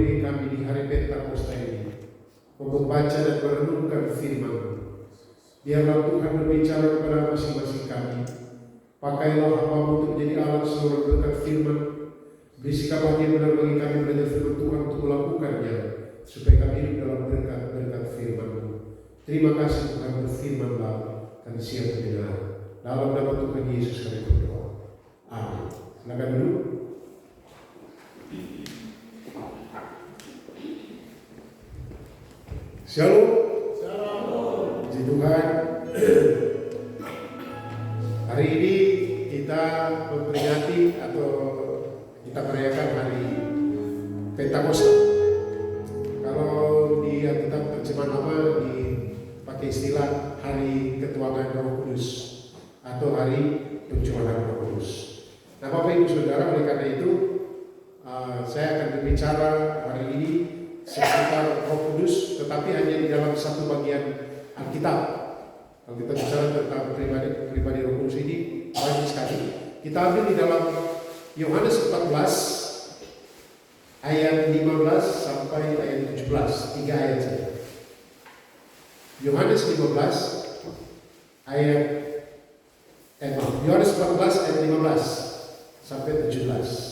bagi kami di hari Pentakosta ini, membaca dan merenungkan firman-Mu. Biarlah Tuhan berbicara kepada masing-masing kami. Pakailah hamba-Mu untuk menjadi alat seluruh berkat firman. Berisikap hati yang benar bagi kami belajar firman Tuhan untuk melakukannya, supaya kami hidup dalam berkat-berkat firman-Mu. Terima kasih Tuhan, berfirman-Lah, kami siap mendengar. Dalam nama Tuhan Yesus kami berdoa. Amin. Silakan dulu. Shalom. Shalom. Puji Tuhan. Hari ini kita memperingati atau kita merayakan hari Pentakosta. Kalau di Alkitab terjemahan lama dipakai istilah hari ketuanan Roh Kudus atau hari pencurahan Roh Kudus. Nah, Bapak Ibu Saudara, oleh karena itu saya akan berbicara hari ini seputar Roh Kudus, tetapi hanya di dalam satu bagian Alkitab. Kalau kita bicara tentang pribadi Roh Kudus ini banyak sekali. Kita ambil di dalam Yohanes 14 ayat 15 sampai ayat 17, 3 ayat saja. Yohanes 15 ayat Yohanes 14 ayat 15 sampai 17.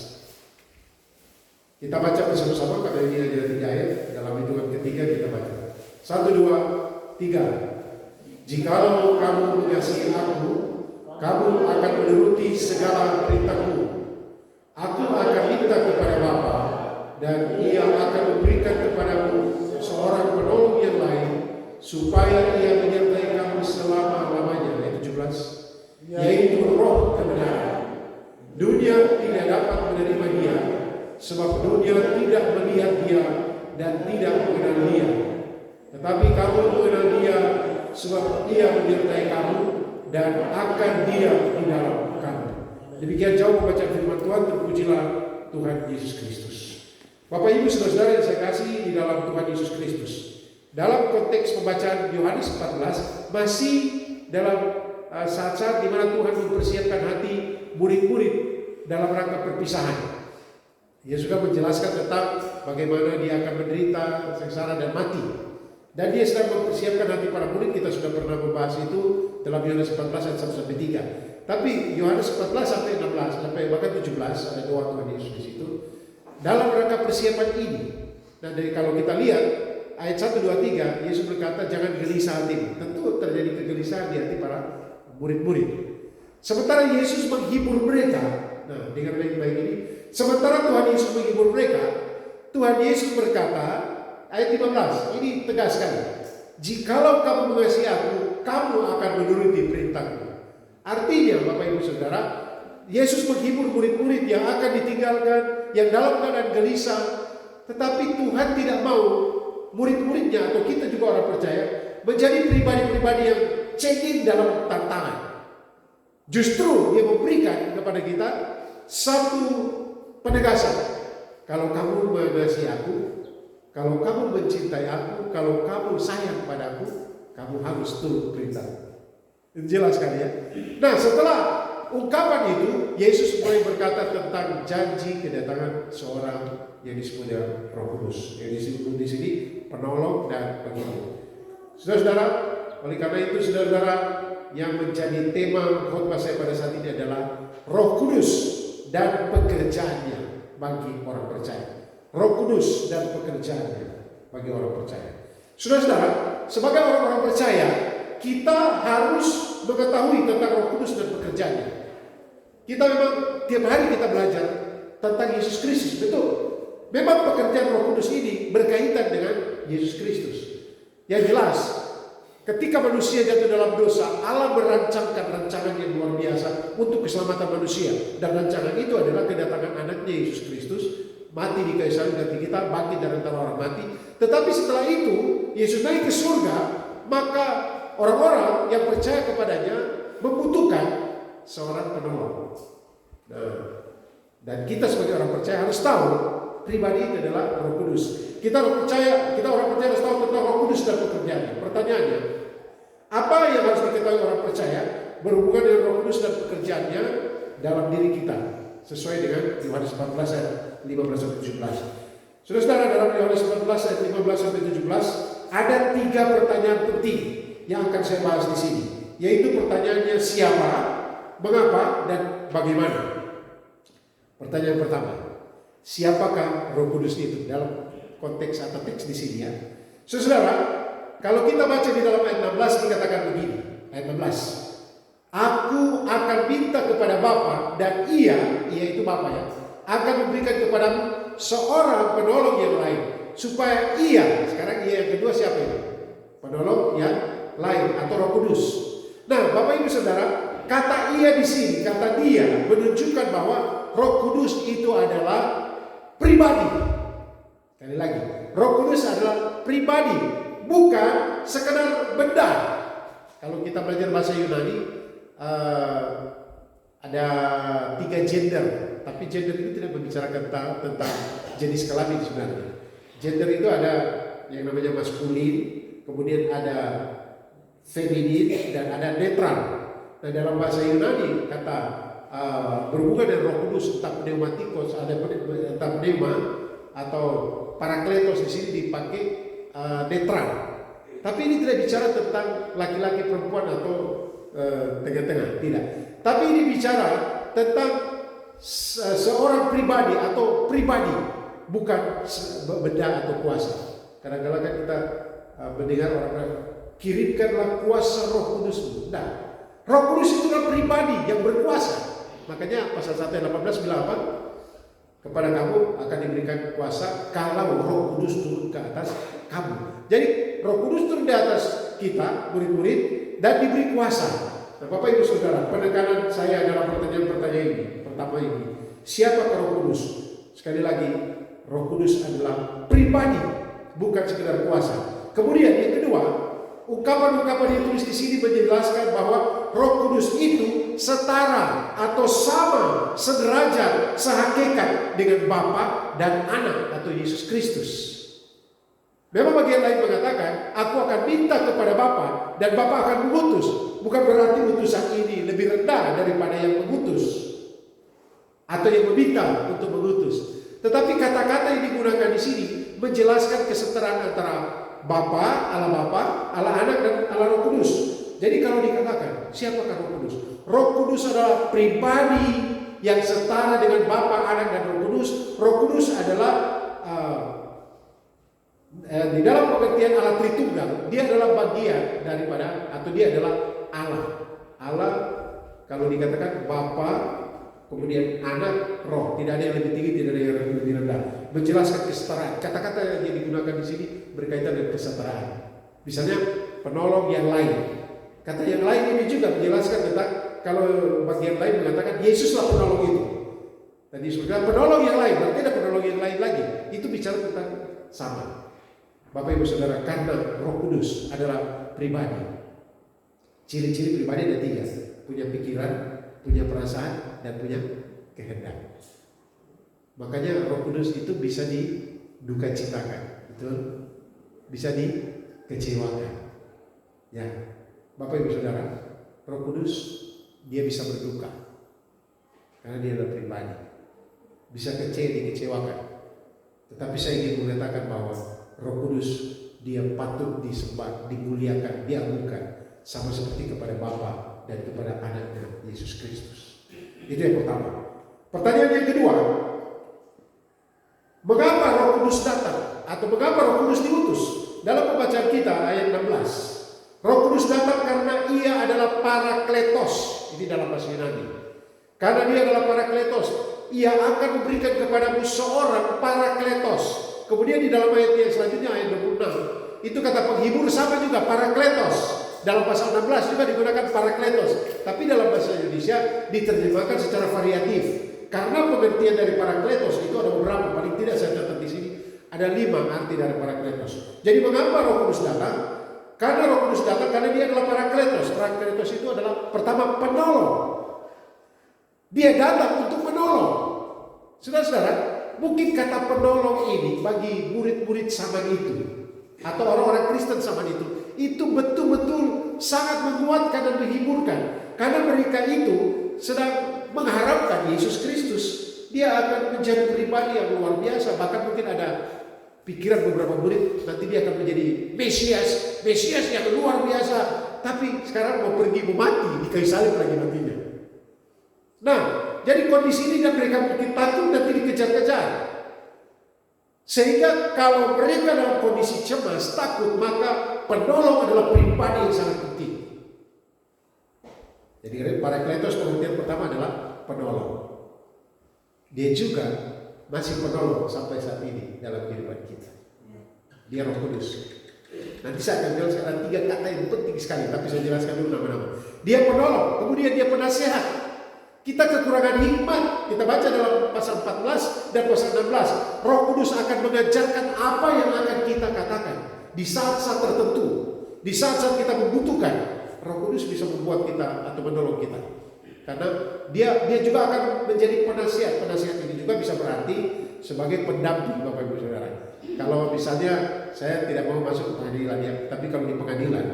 Kita baca bersama-sama karena ini ada 3 ayat. Dalam hitungan ketiga kita baca. 1, 2, 3. Jikalau kamu mengasihi aku, kamu akan menuruti segala perintahku. Aku akan minta kepada Bapa, dan Ia akan memberikan kepadamu seorang penolong yang lain, supaya Ia menyertai kamu selama-lamanya. Ayat 17. Yaitu Roh kebenaran. Dunia tidak dapat menerima Dia, sebab dunia tidak melihat Dia dan tidak mengenal Dia. Tetapi kamu mengenal Dia, sebab Ia menyertai kamu dan akan Dia di dalam kamu. Demikian jauh membaca firman Tuhan. Terpujilah Tuhan Yesus Kristus. Bapak Ibu Saudara yang saya kasih di dalam Tuhan Yesus Kristus, dalam konteks pembacaan Yohanes 14 masih dalam saat-saat di mana Tuhan mempersiapkan hati murid-murid dalam rangka perpisahan. Dia sudah menjelaskan tentang bagaimana Dia akan menderita, sengsara dan mati. Dan Dia sedang mempersiapkan hati para murid. Kita sudah pernah membahas itu dalam Yohanes 14 ayat 1 sampai 3. Tapi Yohanes 14 sampai 16 sampai bahkan 17 ada doa Tuhan Yesus di situ. Dalam rangka persiapan ini. Nah, dari kalau kita lihat ayat 1, 2, 3, Yesus berkata jangan gelisah hatimu. Tentu terjadi kegelisahan di hati para murid-murid. Sementara Yesus menghibur mereka. Nah, dengar baik-baik ini. Sementara Tuhan Yesus menghibur mereka, Tuhan Yesus berkata, ayat 15, ini tegas sekali. Jikalau kamu mengasihi aku, kamu akan menuruti perintahku. Artinya, Bapak Ibu Saudara, Yesus menghibur murid-murid yang akan ditinggalkan, yang dalam keadaan gelisah. Tetapi Tuhan tidak mau murid-muridnya atau kita juga orang percaya menjadi pribadi-pribadi yang cengeng dalam tantangan. Justru Dia memberikan kepada kita satu penegasan. Kalau kamu mengasihi aku, kalau kamu mencintai aku, kalau kamu sayang padaku, kamu harus turut perintah. Jelas sekali ya. Nah, setelah ungkapan itu, Yesus mulai berkata tentang janji kedatangan seorang yang disebut dengan Roh Kudus. Yang disebut di sini penolong dan penghibur. Saudara-saudara, oleh karena itu saudara-saudara, yang menjadi tema khotbah saya pada saat ini adalah Roh Kudus dan pekerjaannya bagi orang percaya. Roh Kudus dan pekerjaannya bagi orang percaya. Saudara-saudara, sebagai orang-orang percaya, kita harus mengetahui tentang Roh Kudus dan pekerjaannya. Kita memang tiap hari kita belajar tentang Yesus Kristus, betul. Memang pekerjaan Roh Kudus ini berkaitan dengan Yesus Kristus. Yang jelas, ketika manusia jatuh dalam dosa, Allah merancangkan rancangan yang luar biasa untuk keselamatan manusia. Dan rancangan itu adalah kedatangan anaknya Yesus Kristus, mati di kayu salib ganti kita, bangkit dari antara orang mati. Tetapi setelah itu, Yesus naik ke surga, maka orang-orang yang percaya kepadanya membutuhkan seorang penolong. Nah, dan kita sebagai orang percaya harus tahu pribadi itu adalah Roh Kudus. Kita orang percaya harus tahu tentang Roh Kudus dan pekerjaannya. Pertanyaannya, apa yang harus diketahui orang percaya berhubungan dengan Roh Kudus dan pekerjaannya dalam diri kita? Sesuai dengan Yohanes 14 ayat 15-17. Saudara-saudara, dalam Yohanes 14 ayat 15 sampai 17 ada 3 pertanyaan penting yang akan saya bahas di sini, yaitu pertanyaannya siapa, mengapa, dan bagaimana. Pertanyaan pertama, siapakah Roh Kudus itu dalam konteks atau teks di sini ya. Saudara, kalau kita baca di dalam ayat 16 dikatakan begini, ayat 16. Aku akan minta kepada Bapa dan ia itu Bapa ya, akan memberikan kepadamu seorang penolong yang lain, supaya ia, sekarang ia yang kedua siapa ini? Penolong yang lain atau Roh Kudus. Nah, Bapak Ibu Saudara, kata ia di sini, kata dia menunjukkan bahwa Roh Kudus itu adalah pribadi. Sekali lagi, Roh Kudus adalah pribadi, bukan sekedar benda. Kalau kita belajar bahasa Yunani, ada 3 gender, tapi gender itu tidak membicarakan tentang jenis kelamin sebenarnya. Gender itu ada yang namanya maskulin, kemudian ada feminin, dan ada netral. Nah, dalam bahasa Yunani kata berhubungan dengan Roh Kudus, entah pneumatikos, ada entah pneuma atau parakletos, di sini dipakai netral. Tapi ini tidak bicara tentang laki-laki perempuan atau tengah-tengah, tidak. Tapi ini bicara tentang seorang pribadi atau pribadi, bukan benda atau kuasa. Kadang-kadang kan kita mendengar orang kirimkanlah kuasa Roh Kudus. Nah, Roh Kudus itu adalah pribadi yang berkuasa. Makanya pasal 1 ayat 18 bilang apa? Kepada kamu akan diberikan kuasa kalau Roh Kudus turun ke atas kamu. Jadi Roh Kudus turun di atas kita, murid-murid, dan diberi kuasa. Nah, Bapak Ibu Saudara, penekanan saya dalam pertanyaan-pertanyaan ini, pertama ini, siapakah Roh Kudus? Sekali lagi, Roh Kudus adalah pribadi, bukan sekedar kuasa. Kemudian yang kedua, ungkapan-ungkapan yang ditulis di sini menjelaskan bahwa Roh Kudus itu setara atau sama, sederajat, sehakikat dengan Bapa dan Anak atau Yesus Kristus. Memang bagian lain mengatakan, aku akan minta kepada Bapa dan Bapa akan mengutus. Bukan berarti utusan ini lebih rendah daripada yang mengutus atau yang meminta untuk mengutus. Tetapi kata-kata yang digunakan di sini menjelaskan kesetaraan antara Bapa, Allah Anak, dan Allah Roh Kudus. Jadi kalau dikatakan, siapakah Roh Kudus? Roh Kudus adalah pribadi yang setara dengan Bapa, Anak, dan Roh Kudus. Roh Kudus adalah di dalam pengertian Allah Tritunggal, dia adalah bagian daripada, atau dia adalah Allah. Allah kalau dikatakan Bapa, kemudian Anak, Roh, tidak ada yang lebih tinggi, tidak ada yang lebih rendah. Menjelaskan kesetaraan. Kata-kata yang digunakan di sini berkaitan dengan kesetaraan. Misalnya penolong yang lain. Kata yang lain ini juga menjelaskan tentang, kalau bagian lain mengatakan Yesuslah penolong itu. Tadi sudah penolong yang lain, berarti ada penolong yang lain lagi. Itu bicara tentang sama. Bapak Ibu Saudara, karena Roh Kudus adalah pribadi. Ciri-ciri pribadi ada 3. Punya pikiran, punya perasaan, dan punya kehendak. Makanya Roh Kudus itu bisa didukacitakan, betul? Bisa dikecewakan. Ya, Bapak Ibu Saudara, Roh Kudus dia bisa berduka karena dia adalah pribadi. Bisa dikecewakan. Tetapi saya ingin mengatakan bahwa Roh Kudus dia patut disembah, dimuliakan, diagungkan, sama seperti kepada Bapa dan kepada Anaknya Yesus Kristus. Itu yang pertama. Pertanyaan yang kedua, mengapa Roh Kudus datang atau mengapa Roh Kudus diutus? Dalam pembacaan kita ayat 16, Roh Kudus datang karena ia adalah Parakletos. Ini dalam bahasa Yunani. Karena dia adalah Parakletos, ia akan memberikan kepadamu seorang Parakletos. Kemudian di dalam ayat yang selanjutnya ayat 26, itu kata penghibur sama juga Parakletos. Dalam pasal 16 juga digunakan Parakletos, tapi dalam bahasa Indonesia diterjemahkan secara variatif. Karena pengertian dari Parakletos itu ada beberapa, paling tidak saya catat di sini ada 5 arti dari Parakletos. Jadi mengapa Roh Kudus datang? Karena Roh Kudus datang karena dia adalah Parakletos. Parakletos itu adalah pertama penolong. Dia datang untuk menolong. Saudara-saudara, mungkin kata penolong ini bagi murid-murid zaman itu atau orang-orang Kristen zaman itu betul-betul sangat menguatkan dan menghiburkan, karena mereka itu sedang mengharapkan Yesus Kristus. Dia akan menjadi pribadi yang luar biasa. Bahkan mungkin ada pikiran beberapa murid nanti dia akan menjadi Mesias yang luar biasa. Tapi sekarang mau pergi mau mati di kayu salib lagi nantinya. Nah, jadi kondisi ini dan mereka mungkin takut nanti dikejar-kejar. Sehingga kalau mereka dalam kondisi cemas, takut, maka penolong adalah pribadi yang sangat penting. Jadi Parakletos pengertian pertama adalah penolong. Dia juga masih penolong sampai saat ini dalam kehidupan kita. Dia Roh Kudus. Nanti saya akan jelaskan ada 3 kata yang penting sekali, tapi saya jelaskan dulu nama-nama. Dia penolong, kemudian dia penasehat. Kita kekurangan hikmat, kita baca dalam pasal 14 dan pasal 16. Roh Kudus akan mengajarkan apa yang akan kita katakan di saat-saat tertentu, di saat-saat kita membutuhkan. Roh Kudus bisa membuat kita atau menolong kita. Karena dia juga akan menjadi penasihat. Penasihat ini juga bisa berarti sebagai pendamping Bapak Ibu Saudara. Kalau misalnya saya tidak mau masuk ke pengadilan ya, tapi kalau di pengadilan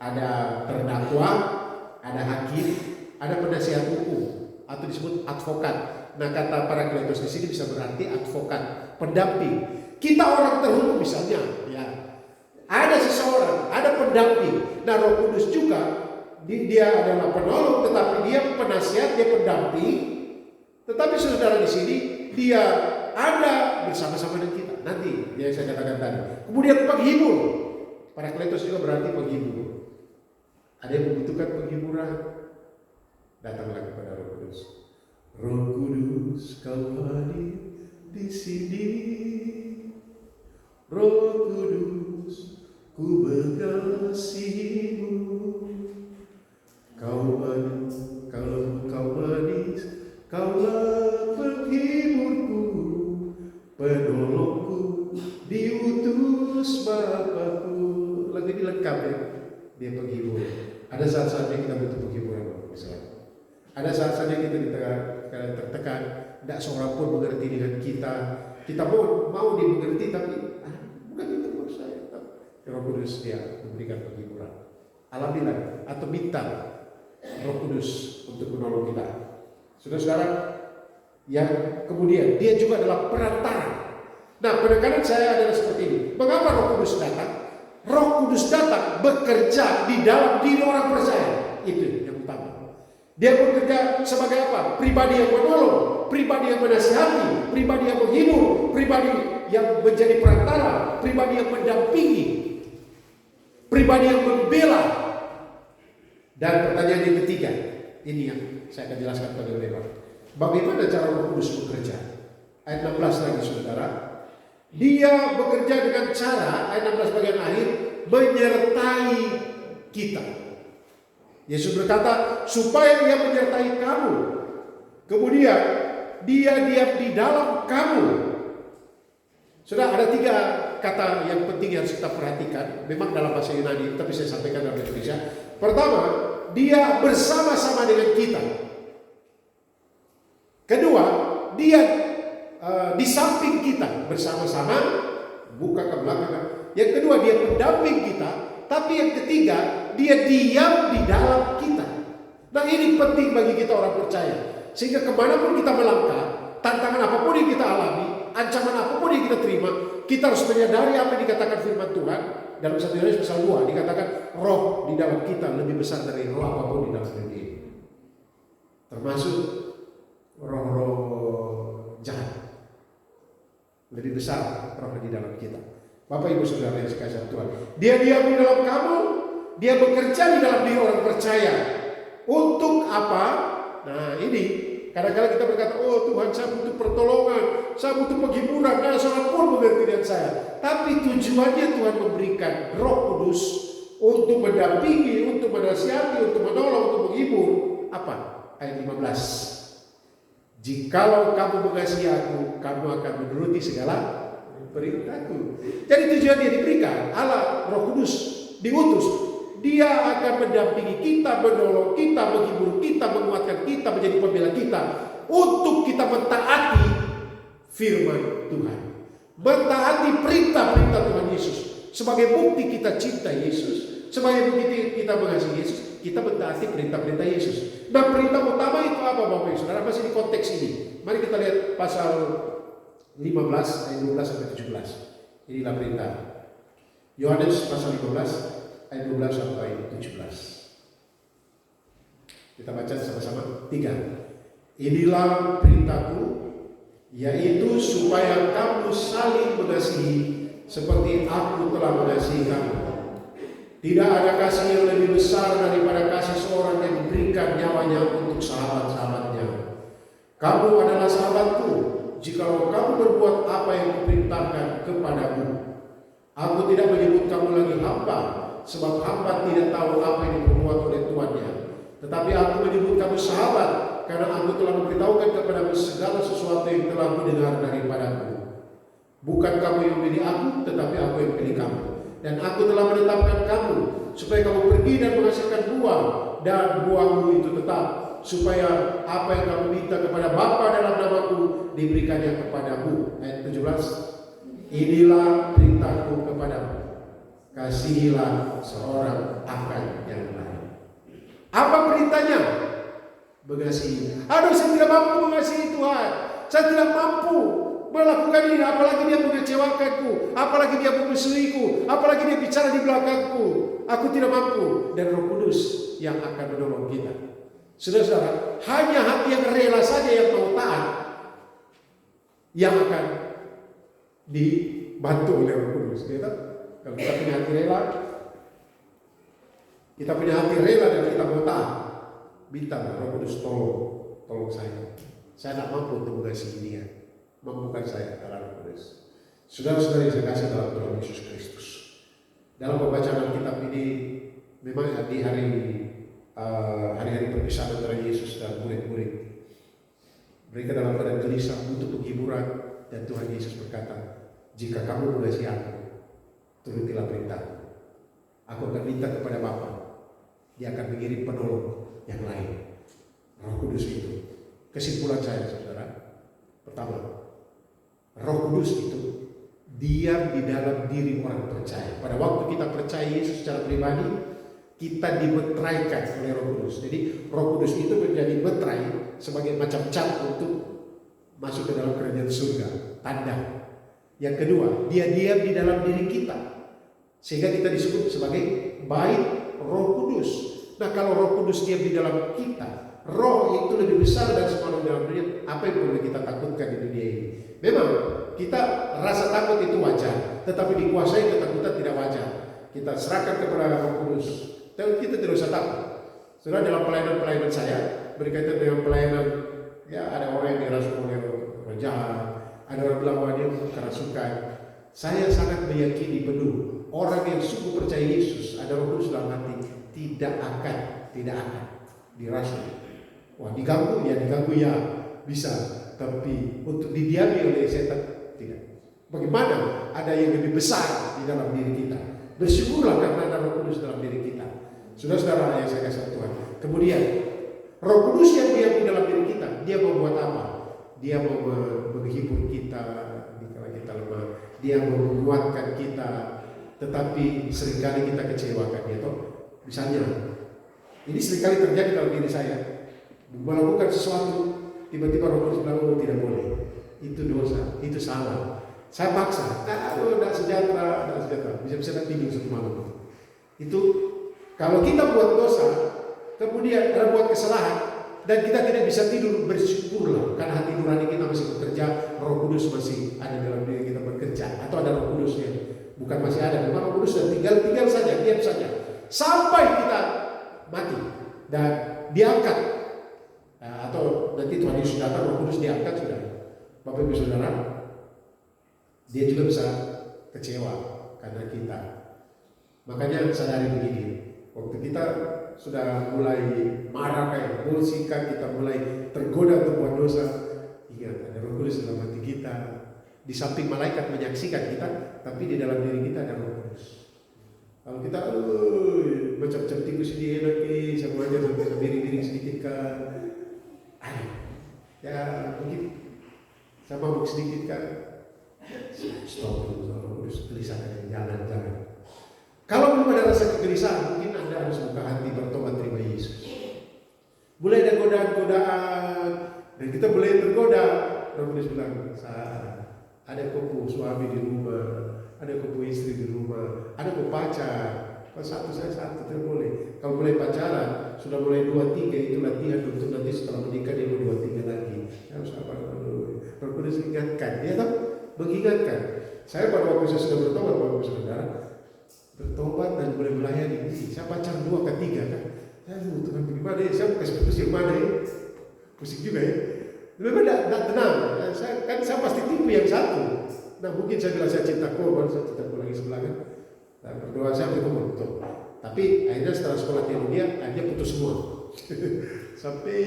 ada terdakwa, ada hakim, ada penasihat hukum atau disebut advokat. Nah, kata Parakletos di sini bisa berarti advokat, pendamping. Kita orang terhukum misalnya, ya. Ada seseorang, ada pendamping. Nah, Roh Kudus juga dia adalah penolong, tetapi dia penasihat, dia pendamping. Tetapi saudara di sini dia ada bersama-sama dengan kita. Nanti yang saya katakan tadi. Kemudian penghibur. Parakletos juga berarti penghibur. Ada yang membutuhkan penghiburan, datanglah kepada Roh Kudus. Roh Kudus, kau hadir di sini. Roh Kudus, ku mengasihimu. Kau manis, kaulah penghiburku, penolongku, diutus Bapakku. Lagu ini lengkap ya, dia penghibur. Ada saat-saatnya kita butuh penghiburan, misalnya. Ada saat-saatnya kita tertekan, tidak seorang pun mengerti dengan kita. Kita mau dimengerti, tapi bukan itu menurut saya. Roh Kudus dia memberikan penghiburan. Alamilah atau minta Roh Kudus untuk menolong kita. Saudara-saudara, yang kemudian dia juga adalah perantara. Nah, penekanan saya adalah seperti ini. Mengapa Roh Kudus datang? Roh Kudus datang bekerja di dalam diri orang percaya. Itu yang utama. Dia bekerja sebagai apa? Pribadi yang menolong, pribadi yang menasihati, pribadi yang menghibur, pribadi yang menjadi perantara, pribadi yang mendampingi, pribadi yang membela. Dan pertanyaan yang ketiga, ini yang saya akan jelaskan pada lebar. Bagaimana cara Roh Kudus bekerja? Ayat 16 lagi saudara. Dia bekerja dengan cara, ayat 16 bagian akhir, menyertai kita. Yesus berkata, supaya dia menyertai kamu. Kemudian, dia diam di dalam kamu. Sudah ada 3 kata yang penting yang harus kita perhatikan. Memang dalam bahasa Yunani, tapi saya sampaikan dalam Indonesia. Pertama, dia bersama-sama dengan kita. Kedua, dia di samping kita bersama-sama, buka ke belakang. Yang kedua, dia pendamping kita. Tapi yang ketiga, dia diam di dalam kita. Nah, ini penting bagi kita orang percaya. Sehingga kemanapun kita melangkah, tantangan apapun yang kita alami, ancaman apapun yang kita terima, kita harus menyadari apa yang dikatakan firman Tuhan. Dalam 1 Yohanes pasal 2 dikatakan roh di dalam kita lebih besar dari roh apapun di dalam diri ini. Termasuk roh-roh jahat. Lebih besar roh di dalam kita. Bapak Ibu Saudara yang dikasihi Tuhan. Dia diam di dalam kamu, dia bekerja di dalam diri orang percaya. Untuk apa? Nah, ini kadang-kadang kita berkata, oh Tuhan, saya butuh pertolongan, saya butuh penghiburan, dan seorang pun mengerti dengan saya. Tapi tujuannya Tuhan memberikan Roh Kudus untuk mendampingi, untuk menasihati, untuk menolong, untuk menghibur. Apa? Ayat 15. Jikalau kamu mengasihi aku, kamu akan menuruti segala perintahku. Jadi tujuan dia diberikan, Allah Roh Kudus diutus. Dia akan mendampingi kita, menolong kita, menghibur kita, menguatkan kita, menjadi pembela kita untuk kita mentaati firman Tuhan, mentaati perintah-perintah Tuhan Yesus. Sebagai bukti kita cinta Yesus, sebagai bukti kita mengasihi Yesus, kita mentaati perintah-perintah Yesus. Nah, perintah utama itu apa Bapak Ibu Saudara? Masih di konteks ini. Mari kita lihat pasal 15 ayat 12 sampai 17. Inilah perintah. Yohanes pasal 15 ayat 12 sampai 17. Kita baca sama-sama. 3. Inilah perintahku, yaitu supaya kamu saling mengasihi seperti aku telah mengasihi kamu. Tidak ada kasih yang lebih besar daripada kasih seorang yang memberikan nyawanya untuk sahabat-sahabatnya. Kamu adalah sahabatku jikalau kamu berbuat apa yang kuperintahkan kepadamu. Aku tidak menyebut kamu lagi hamba, sebab hamba tidak tahu apa yang diperbuat oleh tuannya. Tetapi aku menyebut kamu sahabat, karena aku telah memberitahukan kepadamu segala sesuatu yang telah kudengar daripadaku. Bukan kamu yang memilih aku, tetapi aku yang pilih kamu. Dan aku telah menetapkan kamu, supaya kamu pergi dan menghasilkan buah, dan buahmu itu tetap, supaya apa yang kamu minta kepada Bapa dalam namaku, diberikannya kepadamu. Ayat 17. Inilah perintahku kepadamu, kasihilah seorang akan yang lain. Apa perintahnya? Mengasihi. Aduh, saya tidak mampu mengasihi Tuhan. Saya tidak mampu melakukan ini, apalagi dia mengecewakanku, apalagi dia memusuhiku, apalagi dia bicara di belakangku. Aku tidak mampu. Dan Roh Kudus yang akan menolong kita. Saudara-saudara, hanya hati yang rela saja yang mau taat yang akan dibantu oleh Roh Kudus. Kalau kita punya hati rela, dan kita mau taat, minta Roh Kudus tolong saya. Saya tidak mampu untuk mengasihi dia. Mampukan saya dalam Roh Kudus. Saudara-saudara yang saya kasih dalam Tuhan Yesus Kristus. Dalam pembacaan kitab ini memang di hari-hari perpisahan antara Yesus dan murid-murid. Mereka dalam keadaan gelisah untuk penghiburan, dan Tuhan Yesus berkata, jika kamu mengasihi aku, turutilah perintahku. Aku akan minta kepada Bapa, dia akan mengirim penolong yang lain, Roh Kudus itu. Kesimpulan saya, saudara, pertama, Roh Kudus itu diam di dalam diri orang percaya. Pada waktu kita percaya Yesus secara pribadi, kita dimeteraikan oleh Roh Kudus. Jadi Roh Kudus itu menjadi meterai sebagai macam cat untuk masuk ke dalam kerajaan surga, tanda. Yang kedua, dia diam di dalam diri kita, sehingga kita disebut sebagai bait Roh Kudus. Nah, kalau Roh Kudus diam di dalam kita, Roh itu lebih besar dan semua dalam dunia. Apa yang perlu kita takutkan di dunia ini? Memang kita rasa takut itu wajar, tetapi dikuasai ketakutan tidak wajar. Kita serahkan kepada Roh Kudus, dan kita tidak usah takut. Sudah dalam pelayanan saya berkaitan dengan pelayanan, ya ada orang yang dirasuki oleh roh jahat, ada orang bilang bahwa dia kerasukan. Saya sangat meyakini penuh orang yang sungguh percaya Yesus, ada Roh Kudus dalam hati, tidak akan dirasuki. Wah, diganggu ya bisa, tapi untuk didiami oleh setan tidak. Bagaimana ada yang lebih besar di dalam diri kita? Bersyukurlah karena ada Roh Kudus dalam diri kita. Saudara-saudara yang saya kasih Tuhan. Kemudian Roh Kudus yang diam di dalam diri kita, dia mau buat apa? Dia mau menghibur kita kalau kita lemah. Dia mau menguatkan kita, tetapi seringkali kita kecewakan dia. Misalnya, ini seringkali terjadi dalam diri saya. Melakukan sesuatu, tiba-tiba Roh Kudus bilang, oh tidak boleh, itu dosa, itu salah. Saya paksa, tidak sejahtera, bisa-bisa tidur satu malam. Itu kalau kita buat dosa, kemudian kita buat kesalahan, dan kita tidak bisa tidur, bersyukurlah karena hati nurani kita masih bekerja, Roh Kudus masih ada dalam diri kita bekerja, atau ada Roh Kudusnya, bukan masih ada, memang Roh Kudus sudah tinggal saja, diam saja, sampai kita mati dan diangkat. Atau nanti Tuhan Yesus datang, Roh Kudus diangkat sudah. Bapak Ibu Saudara, dia juga bisa kecewa karena kita. Makanya sadari begini, waktu kita sudah mulai marah kayak bolsikan, kita mulai tergoda untuk buat dosa, ingat ada Roh Kudus dalam hati kita. Di samping malaikat menyaksikan kita, tapi di dalam diri kita ada Roh Kudus. Kalau kita macam-macam tikus ini enak semuanya sampai miring-miring sedikit kan. Ya mungkin saya mabuk sedikit kan, stop dulu, Roh Kudus gelisahkan, jangan. Kalau belum ada rasa kegelisahan, mungkin Anda harus buka hati bertobat terima Yesus. Mulai ada godaan-godaan, dan kita mulai tergoda. Roh Kudus bilang, ada kupu suami di rumah, ada kau punya istri di rumah, ada kau pacar. Kalau satu saya satu tidak boleh. Kalau mulai pacaran sudah mulai 2-3 itu latihan untuk nanti setelah menikah dia mau 2-3 lagi. Harus apa dulu? Roh Kudus ingatkan, dia tahu mengingatkan. Saya pada waktu saya sudah bertobat, Bapak Saudara, bertobat dan mulai melayani. Saya pacaran 2 ke 3 kan. Saya Tuhan bagaimana ya? Saya kasih putus yang mana ya? Pusing juga ya. Memang tidak tenang. Saya pasti tipu yang satu. Nah mungkin saya bilang saya cinta kau, baru saya cinta kau lagi sebelah kan. Nah, berdoa saya berdoa betul. Tapi akhirnya setelah sekolah teologi akhirnya putus semua. Sampai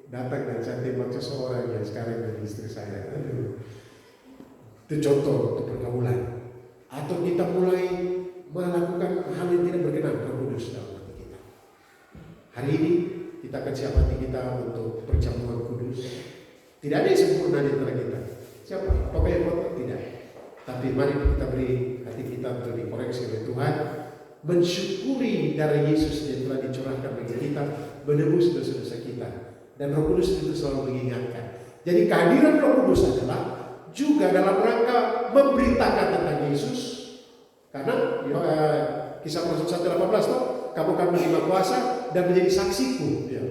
datang dan saya tembak seseorang yang sekarang jadi istri saya. Aduh. Itu contoh untuk pergaulan. Atau kita mulai melakukan hal yang tidak berkenan Roh Kudus dalam hati kita. Hari ini kita akan siap hati kita untuk perjamuan kudus. Tidak ada yang sempurna di antara kita. Siapa? Apakah yang kotor? Tidak. Tapi mari kita beri hati kita untuk dikoreksi oleh Tuhan, mensyukuri darah Yesus yang telah dicurahkan bagi kita, menebus dosa-dosa kita. Dan Roh Kudus itu selalu mengingatkan. Jadi kehadiran Roh Kudus adalah juga dalam rangka memberitakan tentang Yesus. Karena Kisah Rasul 1:18 toh, kamu akan menerima kuasa dan menjadi saksiku. Ya.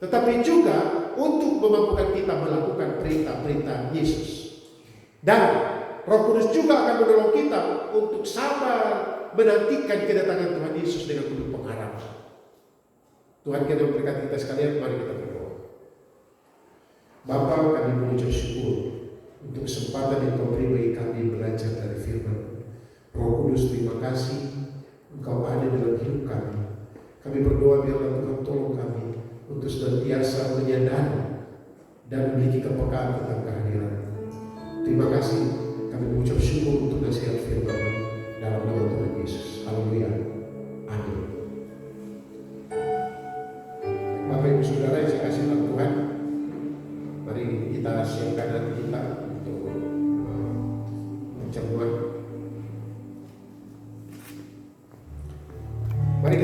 Tetapi juga untuk memampukan kita melakukan perintah-perintah Yesus. Dan Roh Kudus juga akan menolong kita untuk sabar menantikan kedatangan Tuhan Yesus dengan penuh pengharapan. Tuhan kita memberkati kita sekalian, mari kita berdoa. Bapa, kami mengucap syukur untuk kesempatan yang Kau beri bagi kami belajar dari firman. Roh Kudus, terima kasih Engkau ada dalam hidup kami. Kami berdoa biarlah Tuhan tolong kami untuk senantiasa menyadari dan memiliki kepekaan tentang kehadiran. Terima kasih. Kami mengucap syukur untuk nasihat firman dalam nama Tuhan Yesus. Haleluya. Amin. Bapak Ibu Saudara yang saya kasih dalam Tuhan, mari kita siapkan hati kita untuk perjamuan